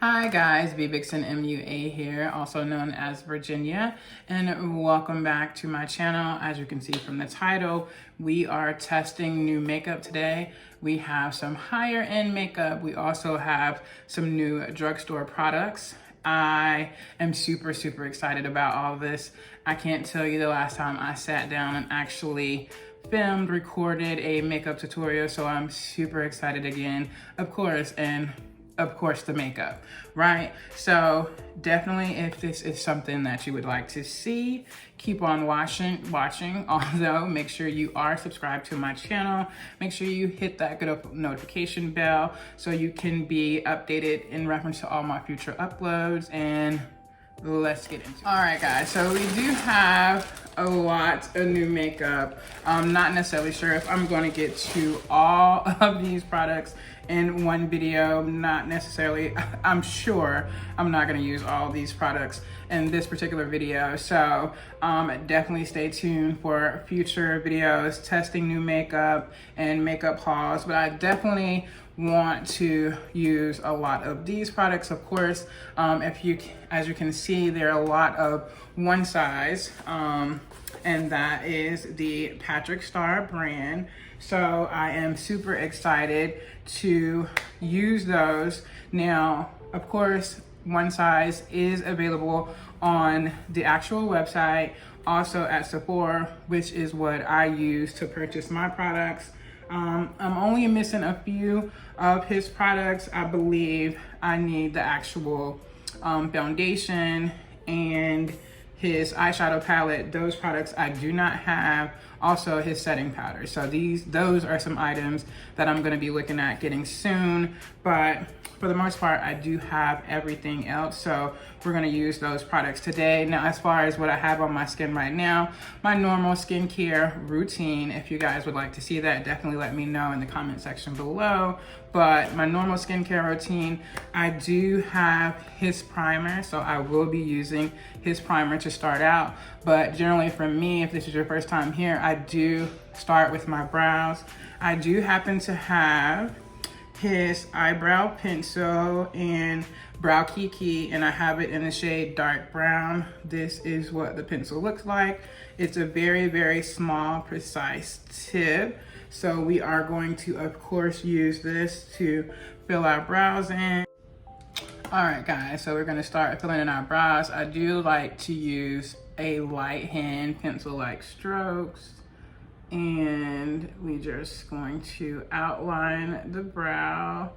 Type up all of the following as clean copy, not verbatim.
Hi guys, Vixen MUA here, also known as Virginia, and welcome back to my channel. As you can see from the title, we are testing new makeup today. We have some higher end makeup. We also have some new drugstore products. I am super excited about all of this. I can't tell you the last time I sat down and actually recorded a makeup tutorial, so I'm super excited again, of course, and of course the makeup, right? So definitely, if this is something that you would like to see, keep on watching. Although make sure you are subscribed to my channel. Make sure you hit that good notification bell so you can be updated in reference to all my future uploads, and let's get into it. All right guys, so we do have a lot of new makeup. I'm not necessarily sure if I'm going to get to all of these products in one video. Not necessarily. I'm sure I'm not going to use all of these products in this particular video. So definitely stay tuned for future videos testing new makeup and makeup hauls. But I definitely want to use a lot of these products, of course. As you can see, there are a lot of one size, and that is the Patrick Star brand. So I am super excited to use those. Now, of course, one size is available on the actual website, also at Sephora, which is what I use to purchase my products. I'm only missing a few of his products. I believe I need the actual foundation and his eyeshadow palette. Those products I do not have. Also his setting powder. So those are some items that I'm going to be looking at getting soon, but for the most part, I do have everything else. So we're going to use those products today. Now, as far as what I have on my skin right now, my normal skincare routine, if you guys would like to see that, definitely let me know in the comment section below. But my normal skincare routine, I do have his primer. So I will be using his primer to start out. But generally for me, if this is your first time here, I do start with my brows. I do happen to have his Eyebrow Pencil and Brow Kiki, and I have it in the shade dark brown. This is what the pencil looks like. It's a very small, precise tip. So we are going to, of course, use this to fill our brows in. All right, guys, so we're gonna start filling in our brows. I do like to use a light hand pencil-like strokes. And we just going to outline the brow,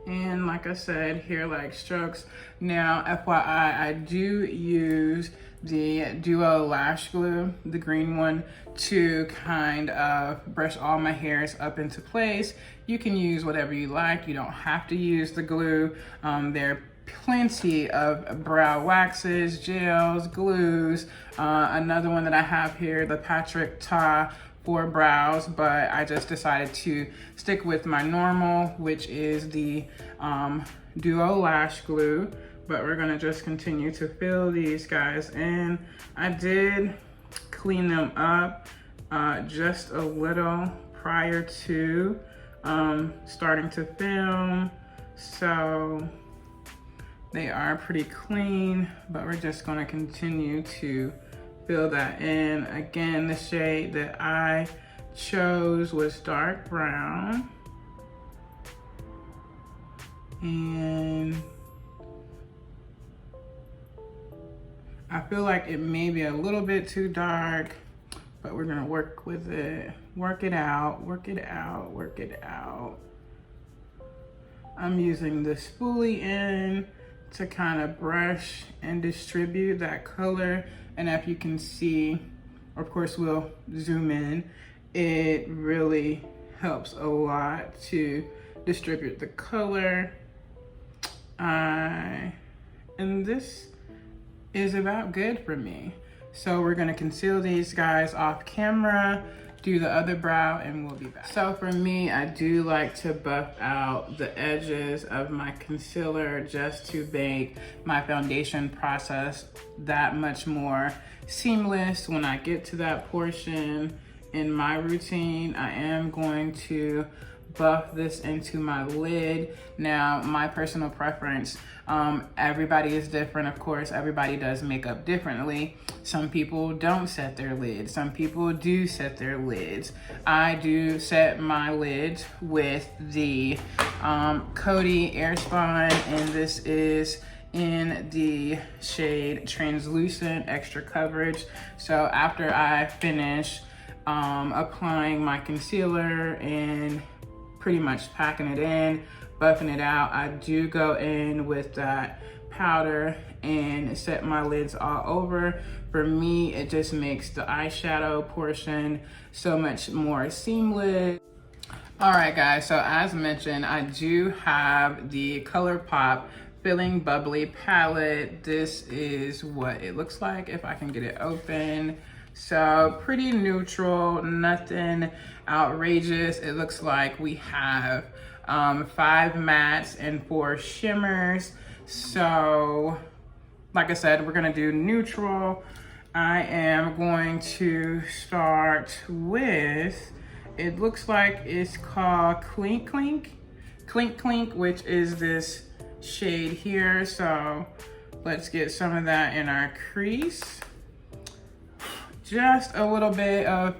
and like I said, hair-like strokes. Now, FYI, I do use the Duo Lash Glue, the green one, to kind of brush all my hairs up into place. You can use whatever you like. You don't have to use the glue. There are plenty of brow waxes, gels, glues. Another one that I have here, the Patrick Star for brows, but I just decided to stick with my normal, which is the Duo Lash Glue. But we're gonna just continue to fill these guys in. I did clean them up just a little prior to starting to film, so they are pretty clean, but we're just gonna continue to fill that in. Again, the shade that I chose was dark brown. And I feel like it may be a little bit too dark, but we're gonna work with it. Work it out. I'm using the spoolie end to kind of brush and distribute that color. And if you can see, of course we'll zoom in, it really helps a lot to distribute the color. And this is about good for me. So we're gonna conceal these guys off camera, do the other brow, and we'll be back. So for me, I do like to buff out the edges of my concealer just to make my foundation process that much more seamless when I get to that portion in my routine. I am going to buff this into my lid. Now, my personal preference, everybody is different, of course. Everybody does makeup differently. Some people don't set their lids. Some people do set their lids. I do set my lids with the Coty Airspun, and this is in the shade Translucent Extra Coverage. So after I finish applying my concealer and pretty much packing it in, buffing it out, I do go in with that powder and set my lids all over. For me, it just makes the eyeshadow portion so much more seamless. All right, guys, so as mentioned, I do have the ColourPop Filling Bubbly palette. This is what it looks like if I can get it open. So pretty neutral, nothing outrageous. It looks like we have 5 mattes and 4 shimmers. So like I said, we're gonna do neutral. I am going to start with, it looks like it's called Clink Clink, which is this shade here. So let's get some of that in our crease. Just a little bit of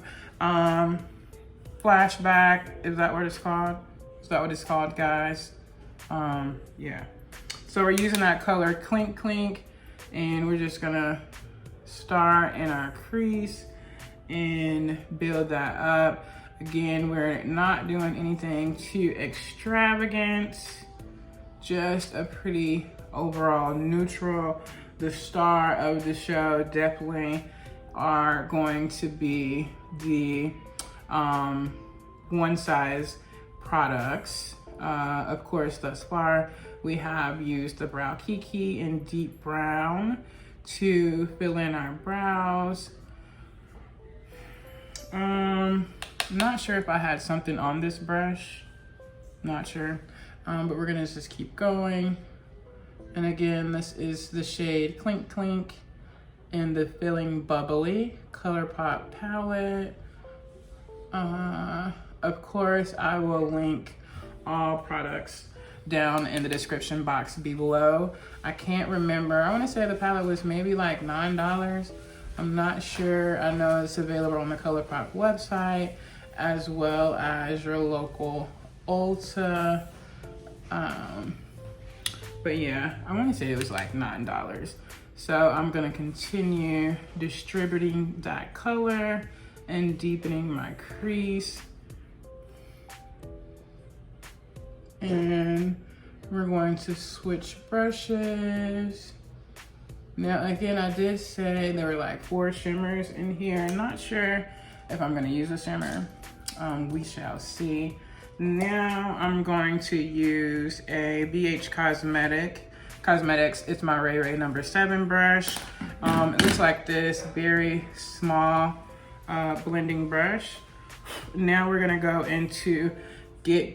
flashback. Is that what it's called? Is that what it's called, guys? Yeah. So we're using that color Clink, and we're just gonna start in our crease and build that up. Again, we're not doing anything too extravagant, just a pretty overall neutral. The star of the show definitely are going to be the one size products. Of course, thus far, we have used the Brow Kiki in deep brown to fill in our brows. Not sure if I had something on this brush, not sure, but we're gonna just keep going. And again, this is the shade Clink in the Filling Bubbly ColourPop palette. Of course, I will link all products down in the description box below. I can't remember. I want to say the palette was maybe like $9. I'm not sure. I know it's available on the ColourPop website as well as your local Ulta. But yeah, I want to say it was like $9. So I'm going to continue distributing that color and deepening my crease. And we're going to switch brushes. Now, again, I did say there were like 4 shimmers in here. Not sure if I'm gonna use a shimmer. We shall see. Now I'm going to use a BH Cosmetics. It's my Ray Ray number 7 brush. It looks like this, very small blending brush. Now we're gonna go into Get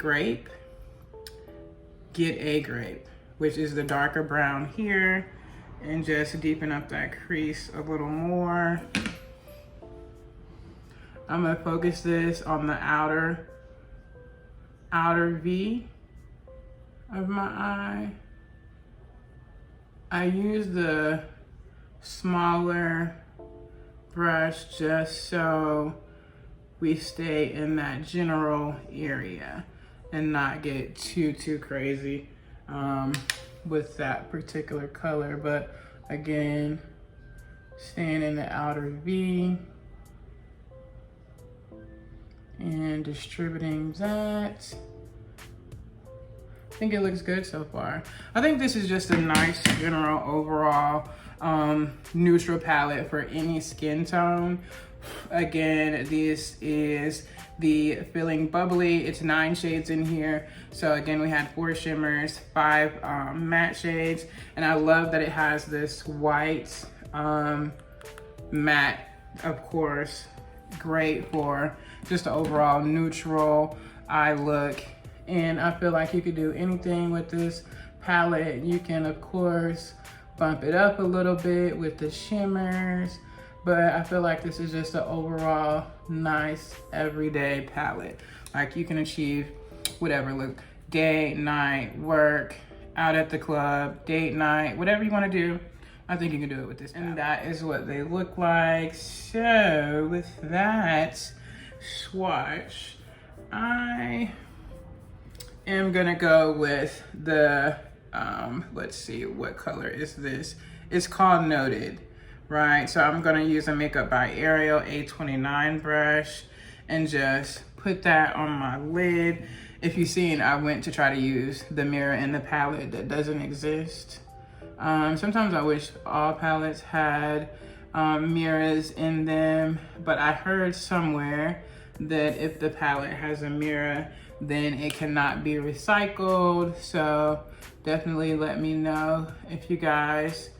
a Grape, which is the darker brown here, and just deepen up that crease a little more. I'm gonna focus this on the outer V of my eye. I use the smaller brush just so we stay in that general area and not get too crazy with that particular color. But again, staying in the outer V and distributing that. I think it looks good so far. I think this is just a nice general overall neutral palette for any skin tone. Again, this is the Filling Bubbly. It's 9 shades in here. So again, we had 4 shimmers, 5 matte shades, and I love that it has this white matte, of course. Great for just an overall neutral eye look. And I feel like you could do anything with this palette. You can, of course, bump it up a little bit with the shimmers, but I feel like this is just an overall nice everyday palette. Like, you can achieve whatever look, day, night, work, out at the club, date night, whatever you want to do. I think you can do it with this palette. And that is what they look like. So with that swatch, I am gonna go with the, let's see, what color is this? It's called Noted, right? So I'm gonna use a Makeup by Ariel A29 brush and just put that on my lid. If you've seen, I went to try to use the mirror in the palette that doesn't exist. Sometimes I wish all palettes had mirrors in them, but I heard somewhere that if the palette has a mirror, then it cannot be recycled. So definitely let me know if you guys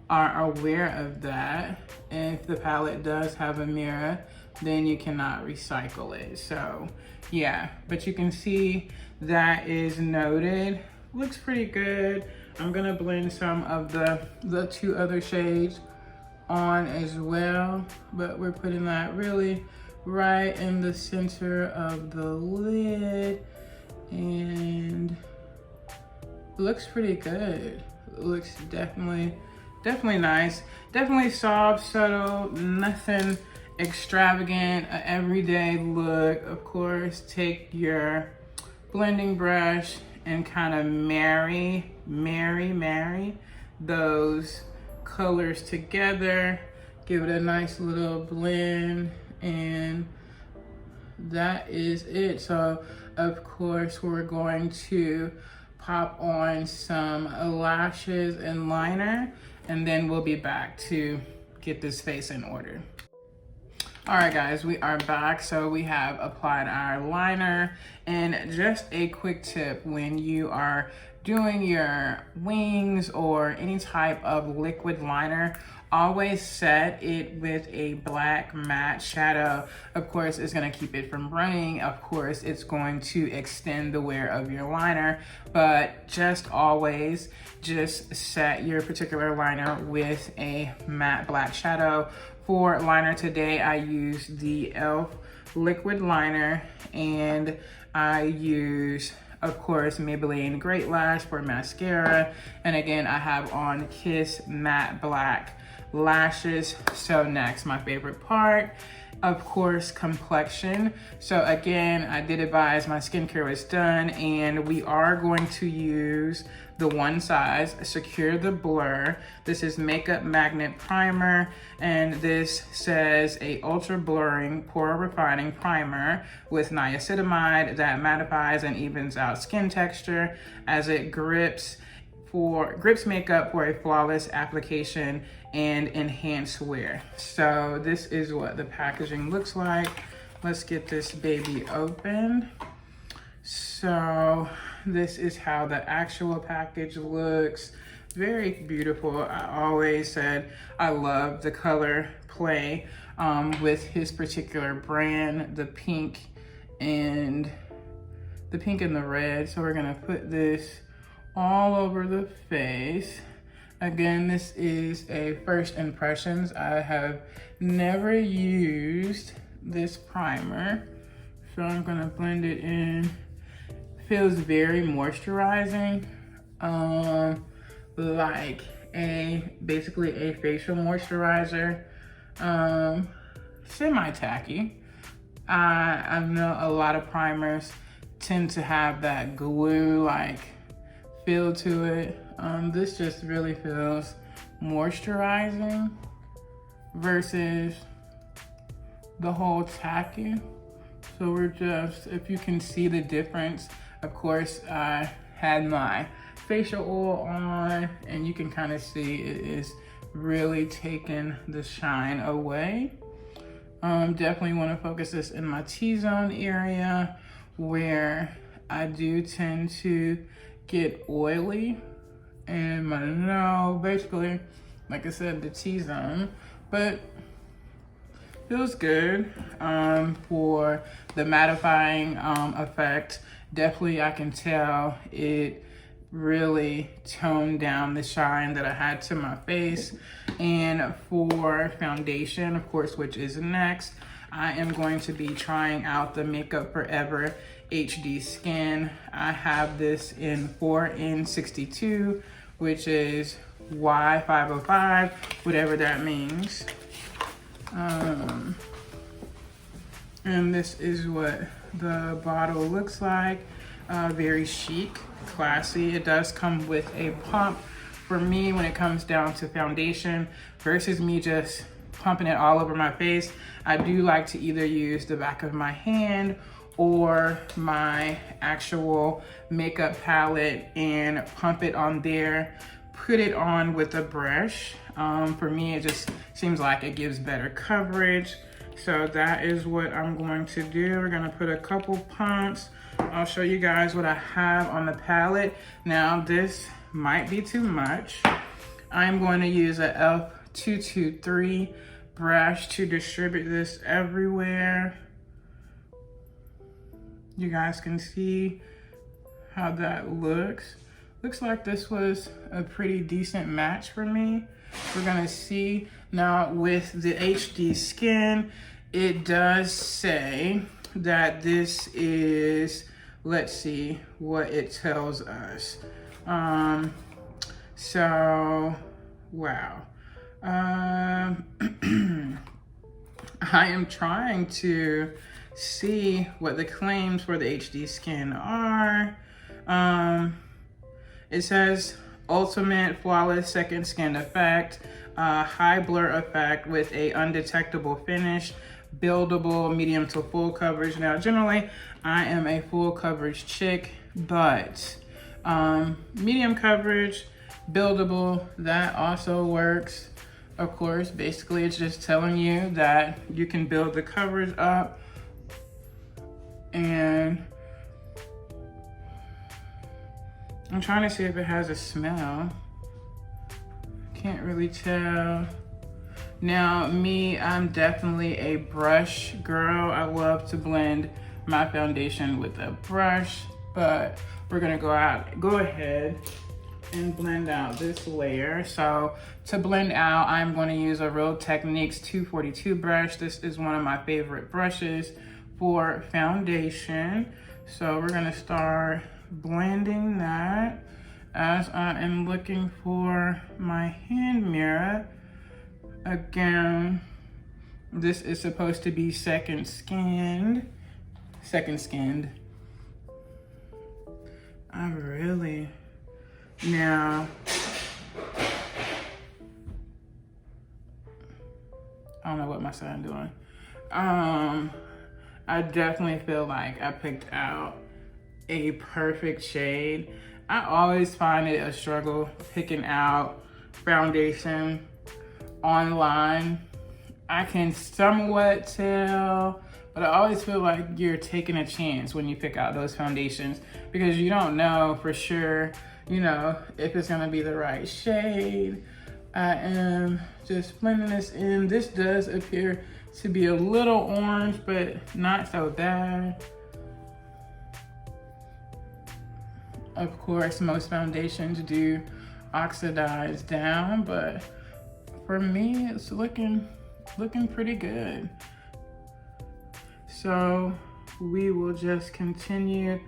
are aware of that. If the palette does have a mirror, then you cannot recycle it. So yeah, but you can see that is Noted. Looks pretty good. I'm gonna blend some of the two other shades on as well, but we're putting that really right in the center of the lid, and looks pretty good. Looks definitely nice. Definitely soft, subtle, nothing extravagant, an everyday look. Of course, take your blending brush and kind of marry those colors together. Give it a nice little blend, and that is it. So of course we're going to pop on some lashes and liner, and then we'll be back to get this face in order. All right guys, we are back. So we have applied our liner, and just a quick tip: when you are doing your wings or any type of liquid liner, always set it with a black matte shadow. Of course, it's gonna keep it from running. Of course, it's going to extend the wear of your liner, but just always just set your particular liner with a matte black shadow. For liner today, I use the e.l.f. liquid liner, and I use, of course, Maybelline Great Lash for mascara. And again, I have on Kiss Matte Black lashes. So next, my favorite part, of course, complexion. So again, I did advise my skincare was done, and we are going to use the One Size Secure the Blur. This is Makeup Magnet Primer, and this says a ultra blurring pore refining primer with niacinamide that mattifies and evens out skin texture as it grips makeup for a flawless application and enhanced wear. So this is what the packaging looks like. Let's get this baby open. So this is how the actual package looks. Very beautiful. I always said I love the color play with his particular brand, the pink and the red. So we're gonna put this all over the face. Again, this is a first impressions. I have never used this primer, so I'm gonna blend it in. Feels very moisturizing, like basically a facial moisturizer, semi-tacky. I know a lot of primers tend to have that glue-like feel to it. This just really feels moisturizing versus the whole tacky. So we're just, if you can see the difference, of course, I had my facial oil on, and you can kind of see it is really taking the shine away. Definitely want to focus this in my T-zone area, where I do tend to get oily, and my nose, basically, like I said, the T-zone, but feels good. For the mattifying effect, definitely I can tell it really toned down the shine that I had to my face. And for foundation, of course, which is next, I am going to be trying out the Makeup Forever HD Skin. I have this in 4N62, which is Y505, whatever that means. And this is what the bottle looks like. Very chic, classy. It does come with a pump. For me, when it comes down to foundation versus me just pumping it all over my face, I do like to either use the back of my hand or my actual makeup palette and pump it on there, put it on with a brush. For me, it just seems like it gives better coverage. So that is what I'm going to do. We're gonna put a couple pumps. I'll show you guys what I have on the palette. Now this might be too much. I'm going to use a F223 brush to distribute this everywhere. You guys can see how that looks. Looks like this was a pretty decent match for me. We're gonna see now with the HD Skin, it does say that this is, let's see what it tells us. So, wow. I am trying to see what the claims for the HD Skin are. It says ultimate flawless second skin effect, high blur effect with a undetectable finish, buildable medium to full coverage. Now, generally, I am a full coverage chick, but medium coverage, buildable, that also works. Of course, basically it's just telling you that you can build the coverage up, and I'm trying to see if it has a smell. Can't really tell. Now me, I'm definitely a brush girl. I love to blend my foundation with a brush, but we're gonna go ahead and blend out this layer. So to blend out, I'm going to use a Real Techniques 242 brush. This is one of my favorite brushes for foundation. So we're gonna start blending that as I am looking for my hand mirror. Again, this is supposed to be second skinned. Now, I don't know what my son doing. I definitely feel like I picked out a perfect shade. I always find it a struggle picking out foundation online. I can somewhat tell, but I always feel like you're taking a chance when you pick out those foundations because you don't know for sure, you know, if it's gonna be the right shade. I am just blending this in. This does appear to be a little orange, but not so bad. Of course, most foundations do oxidize down, but for me, it's looking pretty good. So we will just continue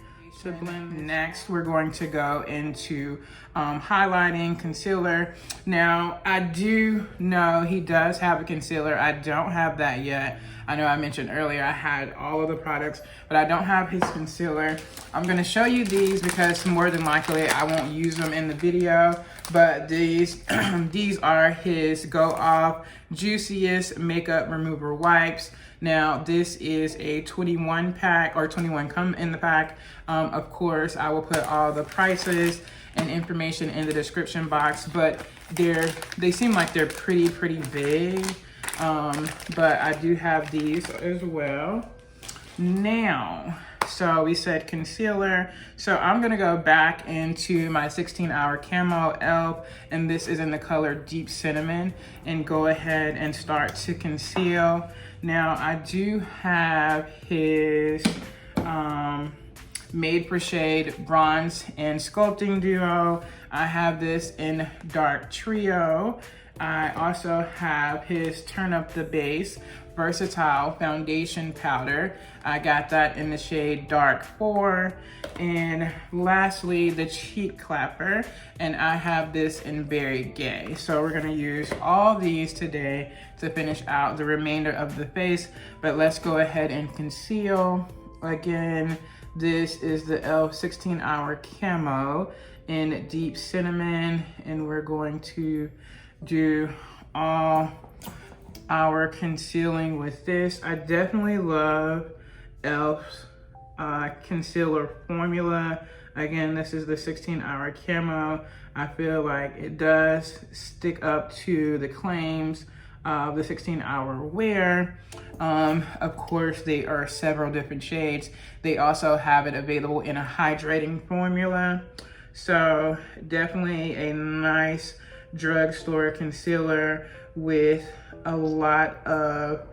to blend. Next, we're going to go into highlighting, concealer. Now, I do know he does have a concealer. I don't have that yet. I know I mentioned earlier I had all of the products, but I don't have his concealer. I'm gonna show you these because more than likely I won't use them in the video, but these these are his Go Off Juiciest Makeup Remover Wipes. Now, this is a 21 pack, or 21 come in the pack. Of course, I will put all the prices and information in the description box, but they seem like they're pretty big. But I do have these as well. Now, so we said concealer. So I'm gonna go back into my 16-hour Camo e.l.f. and this is in the color Deep Cinnamon, and go ahead and start to conceal. Now I do have his Made for Shade Bronze and Sculpting Duo. I have this in Dark Trio. I also have his Turn Up the Base Versatile Foundation Powder. I got that in the shade Dark 4. And lastly, the Cheek Clapper, and I have this in Very Gay. So we're gonna use all these today to finish out the remainder of the face, but let's go ahead and conceal. Again, this is the e.l.f. 16 Hour Camo in Deep Cinnamon, and we're going to do all our concealing with this. I definitely love e.l.f.'s concealer formula. Again, this is the 16 Hour Camo. I feel like it does stick up to the claims of the 16 Hour Wear. Of course, they are several different shades. They also have it available in a hydrating formula. So definitely a nice drugstore concealer with a lot of,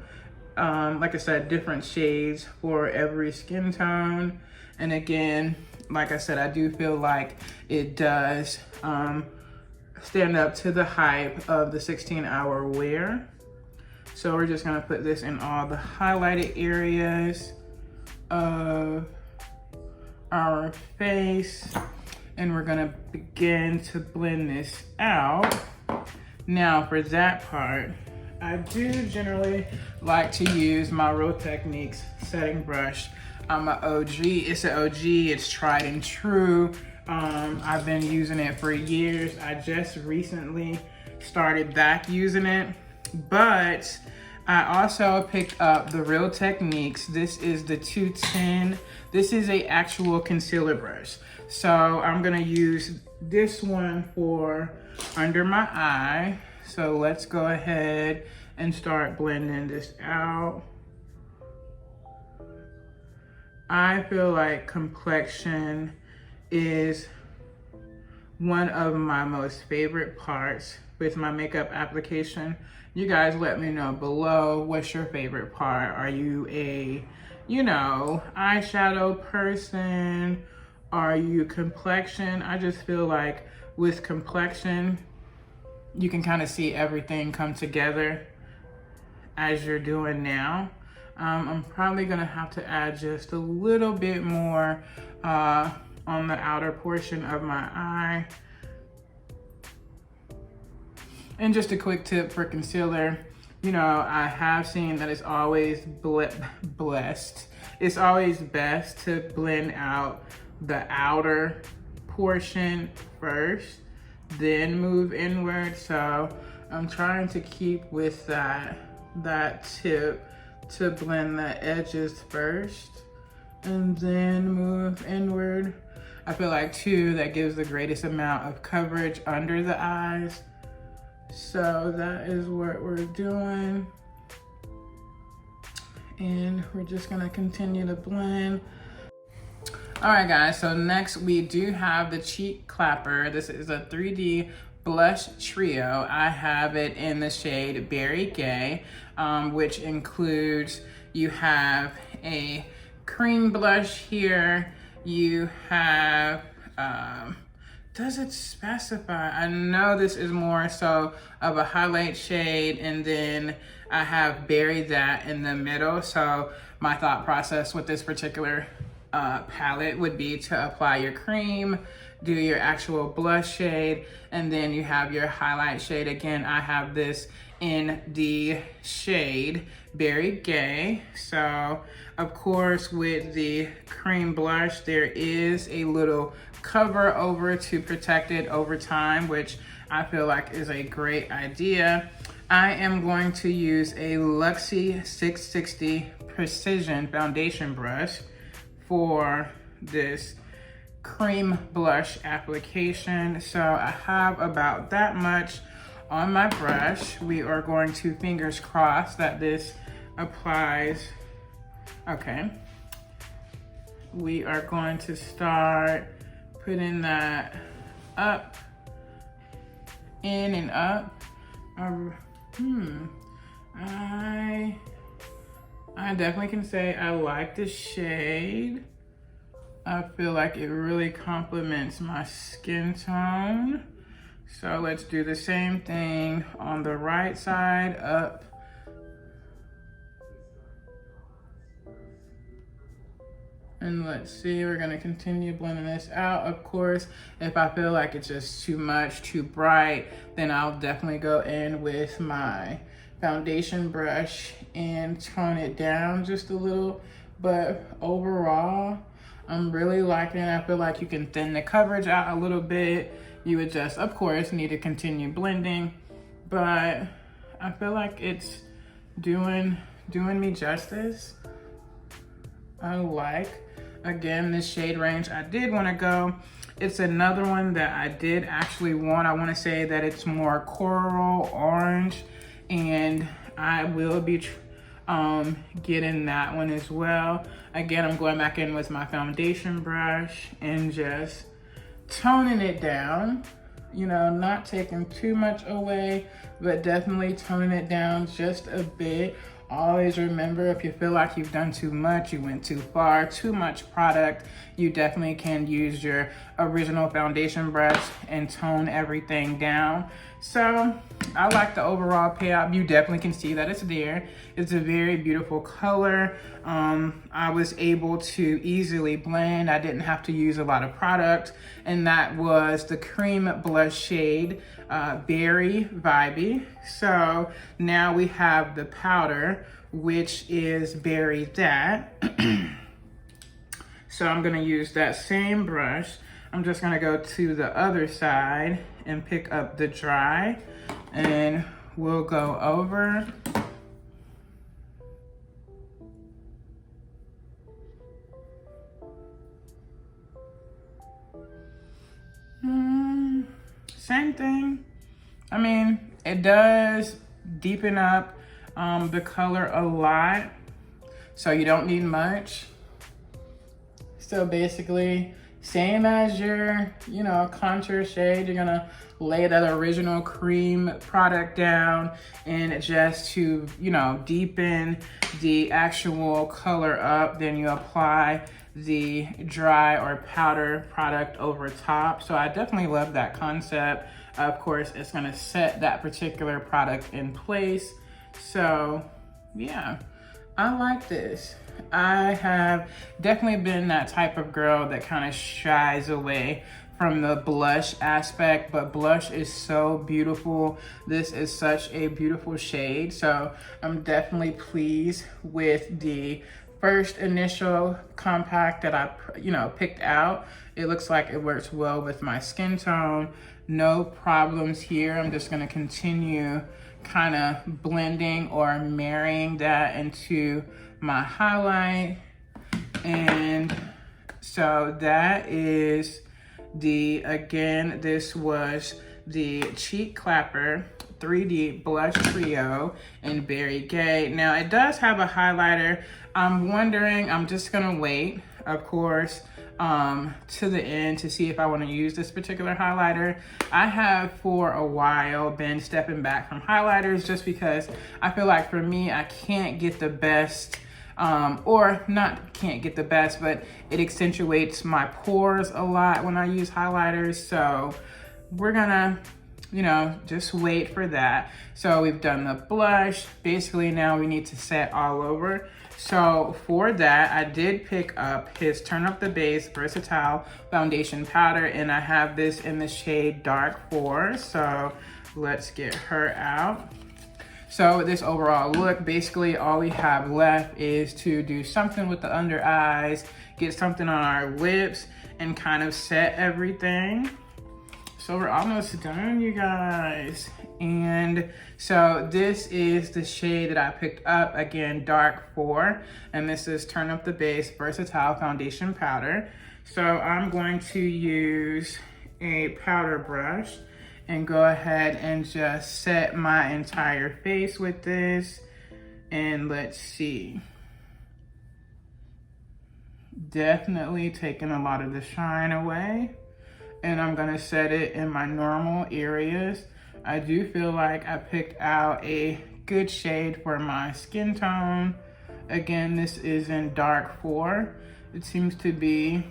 like I said, different shades for every skin tone. And again, like I said, I do feel like it does stand up to the hype of the 16 Hour Wear. So we're just gonna put this in all the highlighted areas of our face, and we're gonna begin to blend this out. Now for that part, I do generally like to use my Real Techniques setting brush. I'm an OG, it's an OG, it's tried and true. I've been using it for years. I just recently started back using it, but I also picked up the Real Techniques. This is the 210. This is a actual concealer brush. So I'm gonna use this one for under my eye. So let's go ahead and start blending this out. I feel like complexion is one of my most favorite parts with my makeup application. You guys let me know below, what's your favorite part? Are you a, eyeshadow person? Are you complexion? I just feel like with complexion, you can kind of see everything come together as you're doing now. I'm probably gonna have to add just a little bit more on the outer portion of my eye. And just a quick tip for concealer, I have seen that it's always blessed. It's always best to blend out the outer portion first, then move inward. So I'm trying to keep with that tip to blend the edges first and then move inward. I feel like too, that gives the greatest amount of coverage under the eyes. So that is what we're doing. And we're just gonna continue to blend. All right guys, so next we do have the Cheek Clapper. This is a 3D blush trio. I have it in the shade Very Gay, which includes, you have a cream blush here, you have, does it specify? I know this is more so of a highlight shade, and then I have buried that in the middle. So my thought process with this particular palette would be to apply your cream, do your actual blush shade, and then you have your highlight shade. Again, I have this in the shade Very Gay. So of course with the cream blush, there is a little cover over to protect it over time, which I feel like is a great idea. I am going to use a Luxie 660 Precision foundation brush for this cream blush application. So I have about that much on my brush. We are going to fingers crossed that this applies. Okay. We are going to start putting that up, in and up. I definitely can say I like the shade. I feel like it really complements my skin tone. So let's do the same thing on the right side, up. And let's see, we're gonna continue blending this out. Of course, if I feel like it's just too much, too bright, then I'll definitely go in with my foundation brush and tone it down just a little. But overall, I'm really liking it. I feel like you can thin the coverage out a little bit. You would just, of course, need to continue blending, but I feel like it's doing me justice. I like, again, this shade range. I did want to go. It's another one that I did actually want. I want to say that it's more coral orange, and I will be getting that one as well. Again, I'm going back in with my foundation brush and just toning it down, you know, not taking too much away, but definitely toning it down just a bit. Always remember, if you feel like you've done too much, you went too far, too much product, you definitely can use your original foundation brush and tone everything down. So I like the overall payout. You definitely can see that it's there. It's a very beautiful color. I was able to easily blend. I didn't have to use a lot of product, and that was the cream blush shade, Berry Vibey. So now we have the powder, which is Berry That. So I'm gonna use that same brush. I'm just gonna go to the other side and pick up the dry, and we'll go over. Same thing. I mean, it does deepen up the color a lot, so you don't need much. So basically, same as your, you know, contour shade, you're gonna lay that original cream product down, and just to, you know, deepen the actual color up, then you apply the dry or powder product over top. So I definitely love that concept. Of course, it's gonna set that particular product in place. So yeah, I like this. I have definitely been that type of girl that kind of shies away from the blush aspect, but blush is so beautiful. This is such a beautiful shade. So I'm definitely pleased with the first initial compact that I, you know, picked out. It looks like it works well with my skin tone. No problems here. I'm just gonna continue kind of blending or marrying that into my highlight. And so that is the, again, this was the Cheek Clapper 3D Blush Trio in Berry Gay. Now it does have a highlighter. I'm wondering, I'm just gonna wait, of course, to the end to see if I want to use this particular highlighter. I have for a while been stepping back from highlighters just because I feel like for me, I can't get the best, or not can't get the best, but it accentuates my pores a lot when I use highlighters. So we're gonna, you know, just wait for that. So we've done the blush. Basically now we need to set all over. So for that, I did pick up his Turn Up the Base Versatile Foundation Powder, and I have this in the shade Dark 4. So let's get her out. So this overall look, basically all we have left is to do something with the under eyes, get something on our lips, and kind of set everything. So we're almost done, you guys. And so this is the shade that I picked up, again, Dark 4. And this is Turn Up the Base Versatile Foundation Powder. So I'm going to use a powder brush and go ahead and just set my entire face with this. And let's see. Definitely taking a lot of the shine away. And I'm gonna set it in my normal areas. I do feel like I picked out a good shade for my skin tone. Again, this is in Dark 4. It seems to be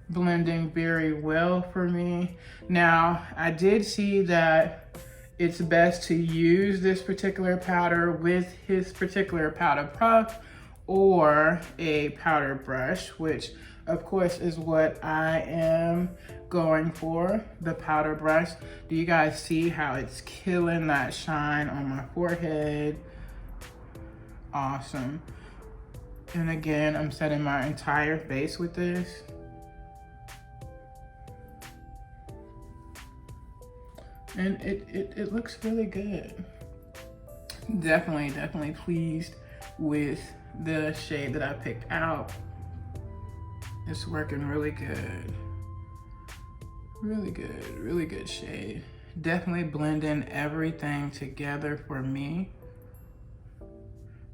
blending very well for me. Now, I did see that it's best to use this particular powder with his particular powder puff or a powder brush, which of course is what I am going for, the powder brush. Do you guys see how it's killing that shine on my forehead? Awesome. And again, I'm setting my entire face with this. And it looks really good. Definitely pleased with the shade that I picked out. It's working really good. Really good shade. Definitely blending everything together for me.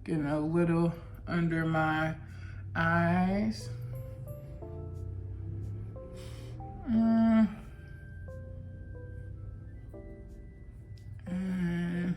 Getting a little under my eyes. And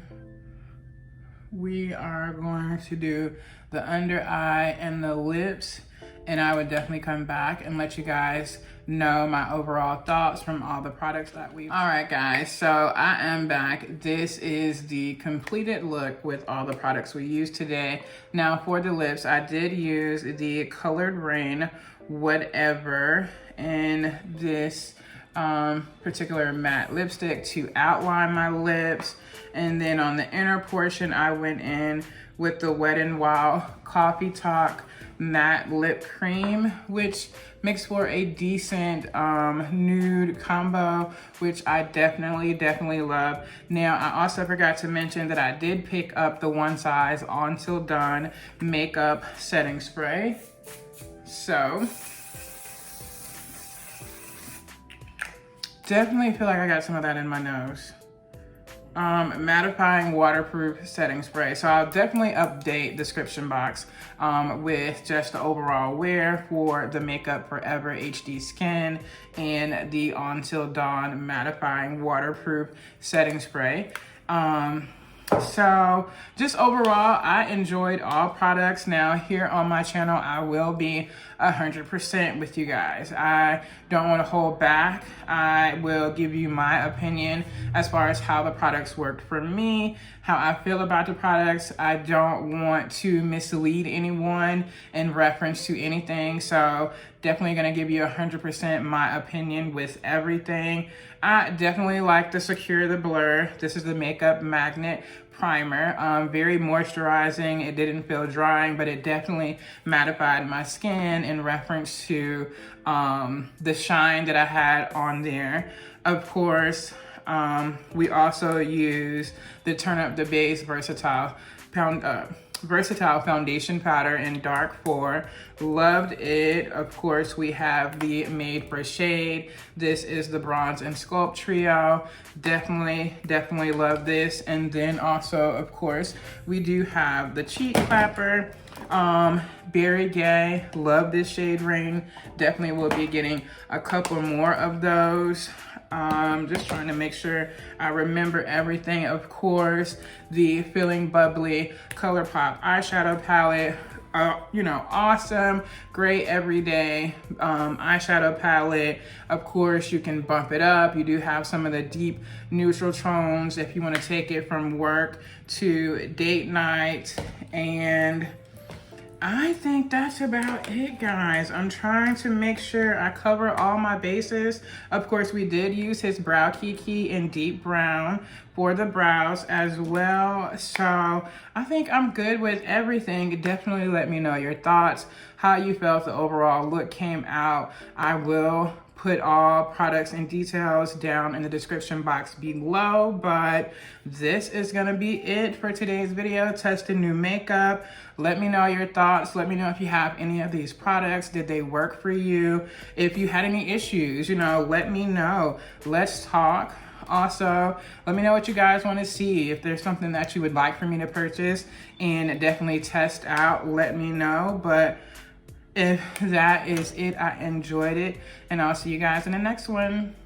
we are going to do the under eye and the lips, and I would definitely come back and let you guys know my overall thoughts from all the products that we've. All right, guys, so I am back. This is the completed look with all the products we used today. Now for the lips, I did use the Colored Rain Whatever in this particular matte lipstick to outline my lips. And then on the inner portion, I went in with the Wet n Wild Coffee Talk matte lip cream, which makes for a decent nude combo, which I definitely love. Now, I also forgot to mention that I did pick up the One Size Until Dawn makeup setting spray. So definitely feel like I got some of that in my nose. Mattifying waterproof setting spray. So I'll definitely update description box with just the overall wear for the Makeup Forever HD Skin and the Until Dawn mattifying waterproof setting spray. So just overall, I enjoyed all products. Now here on my channel, I will be 100% with you guys. I don't want to hold back. I will give you my opinion as far as how the products worked for me, how I feel about the products. I don't want to mislead anyone in reference to anything. So definitely going to give you 100% my opinion with everything. I definitely like the Secure the Blur. This is the Makeup Magnet Primer. Very moisturizing. It didn't feel drying, but it definitely mattified my skin in reference to the shine that I had on there. Of course, we also use the Turn Up the Base Versatile Foundation Powder in Dark 4. Loved it. Of course, we have the Made for Shade. This is the Bronze and Sculpt Trio. Definitely love this. And then also, of course, we do have the Cheek Clapper. Berry Gay. Love this shade Rain. Definitely will be getting a couple more of those. Just trying to make sure I remember everything. Of course, the Feeling Bubbly ColourPop eyeshadow palette. You know, awesome, great everyday eyeshadow palette. Of course, you can bump it up. You do have some of the deep neutral tones if you want to take it from work to date night. And I think that's about it, guys. I'm trying to make sure I cover all my bases. Of course, we did use his Brow Kiki in deep brown for the brows as well. So I think I'm good with everything. Definitely let me know your thoughts, how you felt the overall look came out. I will put all products and details down in the description box below, but this is gonna be it for today's video, testing new makeup. Let me know your thoughts. Let me know if you have any of these products. Did they work for you? If you had any issues, you know, let me know. Let's talk. Also, let me know what you guys want to see. If there's something that you would like for me to purchase and definitely test out, let me know. But if that is it, I enjoyed it, and I'll see you guys in the next one.